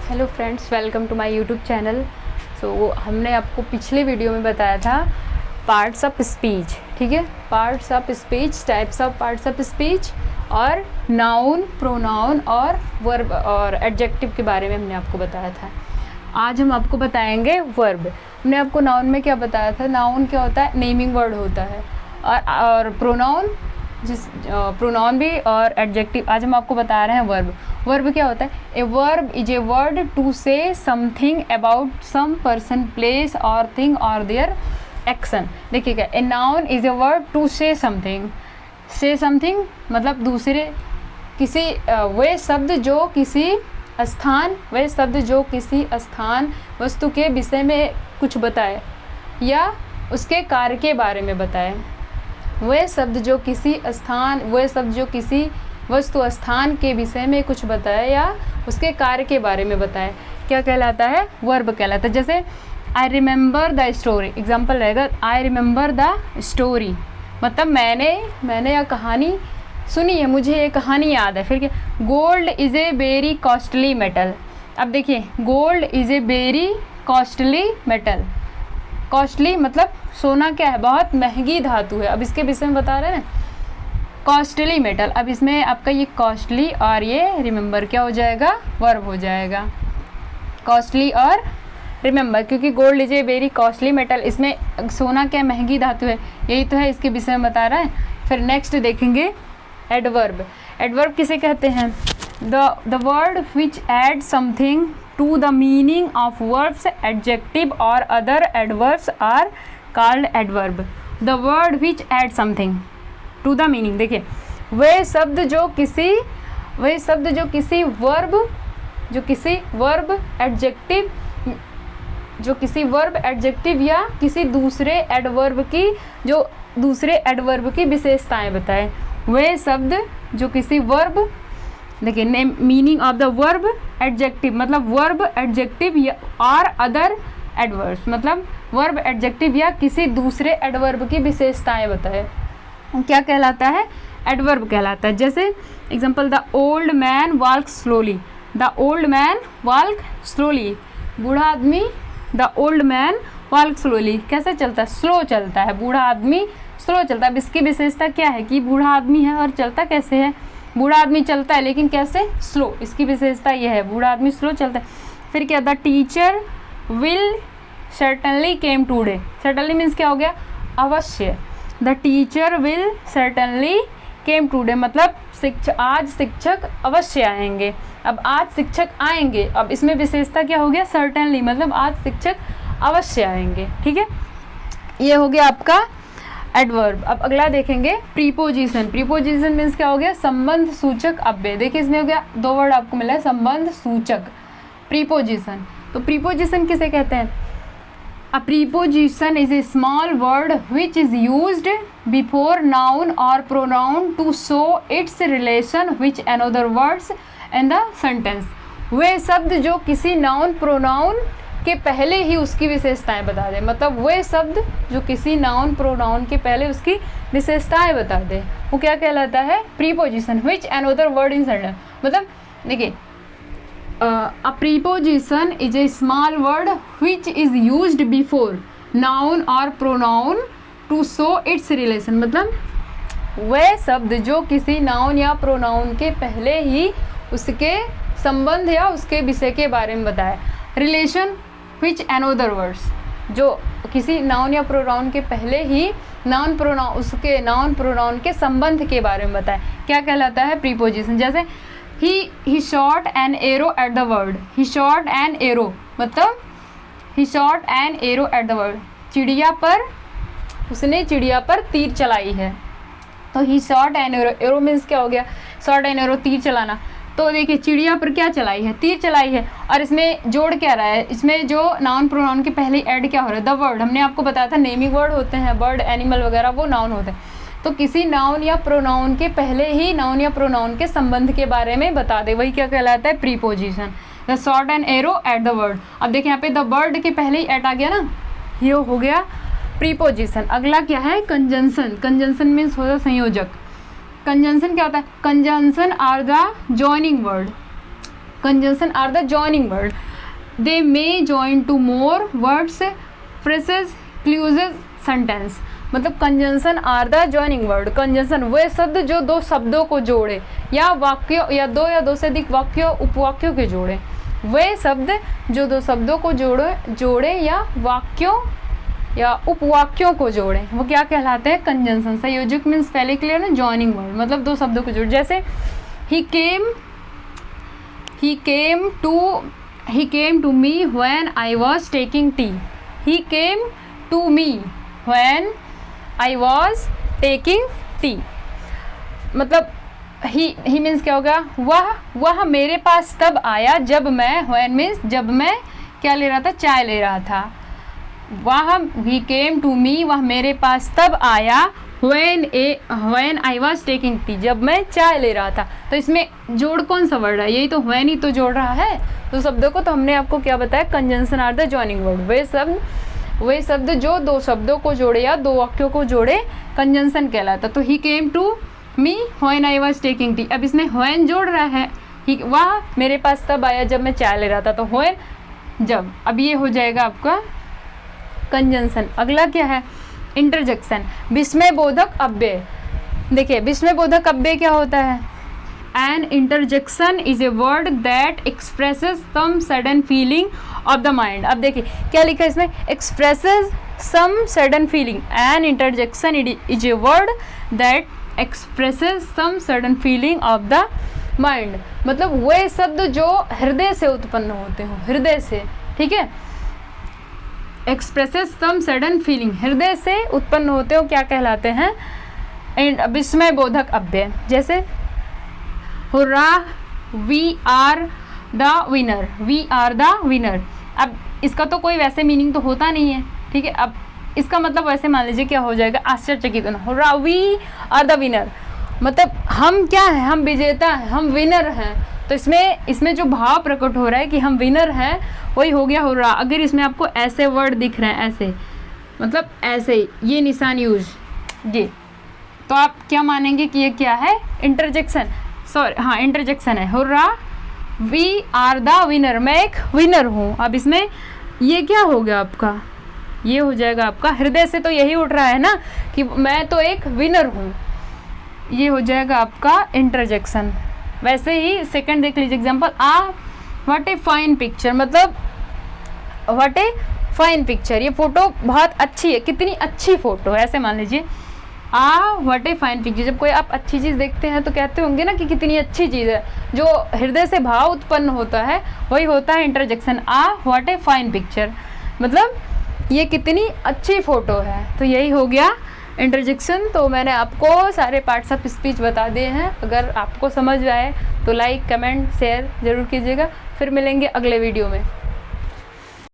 Hello friends, welcome to my YouTube channel. So हमने आपको पिछले वीडियो में बताया था पार्ट्स ऑफ स्पीच, ठीक है। Parts of speech, types of parts of speech और नाउन, प्रोनाउन और वर्ब और एडजेक्टिव के बारे में हमने आपको बताया था। आज हम आपको बताएंगे वर्ब। हमने आपको नाउन में क्या बताया था, नाउन क्या होता है, नेमिंग वर्ड होता है, और प्रोनाउन प्रोनाउन भी, और एडजेक्टिव आज हम आपको बता रहे हैं वर्ब। वर्ब क्या होता है, a verb is a word to say something about some person, place और थिंग और देयर एक्शन। देखिएगा, a noun is a word to say something. Say something मतलब दूसरे किसी वे शब्द जो किसी स्थान वस्तु के विषय में कुछ बताए या उसके कार्य के बारे में बताए। वे शब्द जो किसी वस्तु स्थान के विषय में कुछ बताए या उसके कार्य के बारे में बताए, क्या कहलाता है, वर्ब कहलाता है। जैसे I remember the story, example रहेगा आई रिमेंबर द स्टोरी, मतलब मैंने यह कहानी सुनी है, मुझे ये कहानी याद है। फिर क्या, gold is a very costly metal. अब देखिए, gold is a very costly metal. Costly मतलब सोना क्या है, बहुत महंगी धातु है। अब इसके विषय में बता रहे हैं ना, कॉस्टली मेटल। अब इसमें आपका ये कॉस्टली और ये रिमेंबर क्या हो जाएगा, वर्ब हो जाएगा। कॉस्टली और रिमेंबर, क्योंकि gold is a very costly metal, इसमें सोना क्या महंगी धातु है, यही तो है, इसके विषय में बता रहा है। फिर नेक्स्ट देखेंगे एडवर्ब। एडवर्ब किसे कहते हैं, the word which add something to the meaning of verbs, adjective or other adverbs are called adverb. The word which add something to the meaning, देखिए वे शब्द जो किसी वर्ब एडजेक्टिव या किसी दूसरे एडवर्ब की विशेषताएं बताए। वे शब्द जो किसी वर्ब, देखिए name meaning of the verb adjective मतलब वर्ब एडजेक्टिव और अदर एडवर्ब्स, मतलब वर्ब एडजेक्टिव या किसी दूसरे एडवर्ब की विशेषताएं बताए, क्या कहलाता है, एडवर्ब कहलाता है। जैसे example, the old man walk slowly. The old man walk slowly, बूढ़ा आदमी, the old man walk slowly, कैसे चलता है, स्लो चलता है, बूढ़ा आदमी स्लो चलता है। अब इसकी विशेषता क्या है कि बूढ़ा आदमी है और चलता कैसे है, बूढ़ा आदमी चलता है लेकिन कैसे, स्लो। इसकी विशेषता यह है, बूढ़ा आदमी स्लो चलता है। फिर क्या, the teacher will certainly came today. Certainly means क्या हो गया, अवश्य। The teacher will certainly came today मतलब आज शिक्षक अवश्य आएंगे। अब आज शिक्षक आएंगे, अब इसमें विशेषता क्या हो गया, सर्टनली मतलब आज शिक्षक अवश्य आएंगे, ठीक है। ये हो गया आपका एडवर्ब। अब अगला देखेंगे प्रीपोजिशन। प्रीपोजिशन मीन्स क्या हो गया, संबंध सूचक अव्यय। देखिए इसमें हो गया, दो वर्ड आपको मिला है, संबंध सूचक, प्रीपोजिशन। तो प्रीपोजिशन किसे कहते हैं, a preposition is a small word which is used before noun और pronoun to show its relation which another words in the sentence. वे शब्द जो किसी नाउन प्रोनाउन के पहले ही उसकी विशेषताएं बता दे, मतलब वे शब्द जो किसी नाउन प्रोनाउन के पहले उसकी विशेषताएं बता दे, वो क्या कहलाता है, preposition. Which another word in sentence, मतलब देखिए, a preposition is a small word which is used before noun और pronoun to show its relation, मतलब वे शब्द जो किसी नाउन या प्रोनाउन के पहले ही उसके संबंध या उसके विषय के बारे में बताए। रिलेशन विच अनदर वर्ड्स, जो किसी नाउन या प्रोनाउन के पहले ही नाउन प्रोनाउन के संबंध के बारे में बताए, क्या कहलाता है, प्रीपोजिशन। जैसे he shot an arrow at the word. He shot an arrow मतलब he shot an arrow at the word, उसने चिड़िया पर तीर चलाई है। तो he shot an arrow, arrow means क्या हो गया, शॉट एन एरो तीर चलाना। तो देखिए चिड़िया पर क्या चलाई है, तीर चलाई है। और इसमें जोड़ क्या रहा है, इसमें जो नाउन प्रोनाउन के पहले ऐड क्या हो रहा है, द वर्ड। हमने आपको बताया था नेमिंग वर्ड होते हैं, बर्ड, एनिमल वगैरह, वो नाउन होते हैं। तो किसी नाउन या प्रोनाउन के पहले ही नाउन या प्रोनाउन के संबंध के बारे में बता दे, वही क्या कहलाता है, preposition. The shot an arrow at the word. अब देखिए यहाँ पे द वर्ड के पहले ही एट आ गया ना, ये हो गया प्रीपोजिशन। अगला क्या है, कंजंक्शन। कंजंक्शन मीन्स होता है संयोजक। कंजंक्शन क्या होता है, conjunction are the joining word. Conjunction are the joining word, they may join two more words, phrases, clauses, sentence. मतलब conjunction are the joining word, conjunction वे शब्द जो दो शब्दों को जोड़े या वाक्यों या दो से अधिक वाक्यों उपवाक्यों के जोड़े, वे शब्द जो दो शब्दों को जोड़े या वाक्यों या उपवाक्यों को जोड़े, वो क्या कहलाते हैं? कंजंक्शन। संयोजक मीन्स पहले क्लियर है, जॉइनिंग वर्ड मतलब दो शब्दों को जोड़े। जैसे he came to me when I was taking tea, he came to me when I was taking tea। मतलब ही मीन्स क्या होगा? वह मेरे पास तब आया जब मैं, when मीन्स जब मैं क्या ले रहा था? चाय ले रहा था। he came to me, वह मेरे पास तब आया when I was taking tea, जब मैं चाय ले रहा था। तो इसमें जोड़ कौन सा वर्ड है? यही तो when ही तो जोड़ रहा है तो शब्दों को। तो हमने आपको क्या बताया? Conjunction are the joining word, वे शब्द जो दो शब्दों को जोड़े या दो वाक्यों को जोड़े कंजंक्शन कहलाता। तो he came to me when I was taking tea, अब इसमें व्हेन जोड़ रहा है, वह मेरे पास तब आया जब मैं चाय ले रहा था, तो व्हेन जब, अब ये हो जाएगा आपका कंजंक्शन। अगला क्या है? इंटरजेक्शन। विस्मय बोधक अव्यय। देखिए विस्मय बोधक अव्यय क्या होता है? An interjection is a word that expresses some sudden feeling of the mind. अब देखिए क्या लिखा है इसमें? Expresses some sudden feeling. An interjection is a word that expresses some sudden feeling of the mind. मतलब वे शब्द जो हृदय से उत्पन्न होते हो, हृदय से, ठीक है। एक्सप्रेसेस सम सडन फीलिंग, हृदय से उत्पन्न होते हो, क्या कहलाते हैं? एंड विस्मय बोधक अव्यय। जैसे hurrah, we are the winner, we are the winner. अब इसका तो कोई वैसे मीनिंग तो होता नहीं है, ठीक है। अब इसका मतलब वैसे मान लीजिए क्या हो जाएगा? आश्चर्यचकित होना। Hurrah, we are the winner, मतलब हम क्या हैं? हम विजेता हैं, हम विनर हैं। तो इसमें जो भाव प्रकट हो रहा है कि हम विनर हैं, वही हो गया हुर्रा। अगर इसमें आपको ऐसे वर्ड दिख रहे हैं, ऐसे मतलब ऐसे ये निशान यूज, ये, तो आप क्या मानेंगे कि ये क्या है? इंटरजेक्शन, सॉरी हाँ इंटरजेक्शन है। Hurrah, we are the winner, मैं एक विनर हूँ। अब इसमें ये क्या हो गया आपका? ये हो जाएगा आपका हृदय से, तो यही उठ रहा है ना कि मैं तो एक विनर हूँ, ये हो जाएगा आपका इंटरजेक्शन। वैसे ही सेकंड देख लीजिए example, what a fine picture, मतलब व्हाट ए फाइन पिक्चर, ये फोटो बहुत अच्छी है, कितनी अच्छी फोटो है, ऐसे मान लीजिए। व्हाट ए फाइन पिक्चर, जब कोई आप अच्छी चीज़ देखते हैं तो कहते होंगे ना कि कितनी अच्छी चीज़ है, जो हृदय से भाव उत्पन्न होता है वही होता है interjection. What a fine picture, मतलब ये कितनी अच्छी फ़ोटो है, तो यही हो गया इंटरजेक्शन। तो मैंने आपको सारे पार्ट्स ऑफ स्पीच बता दिए हैं। अगर आपको समझ आए तो लाइक, कमेंट, शेयर ज़रूर कीजिएगा। फिर मिलेंगे अगले वीडियो में।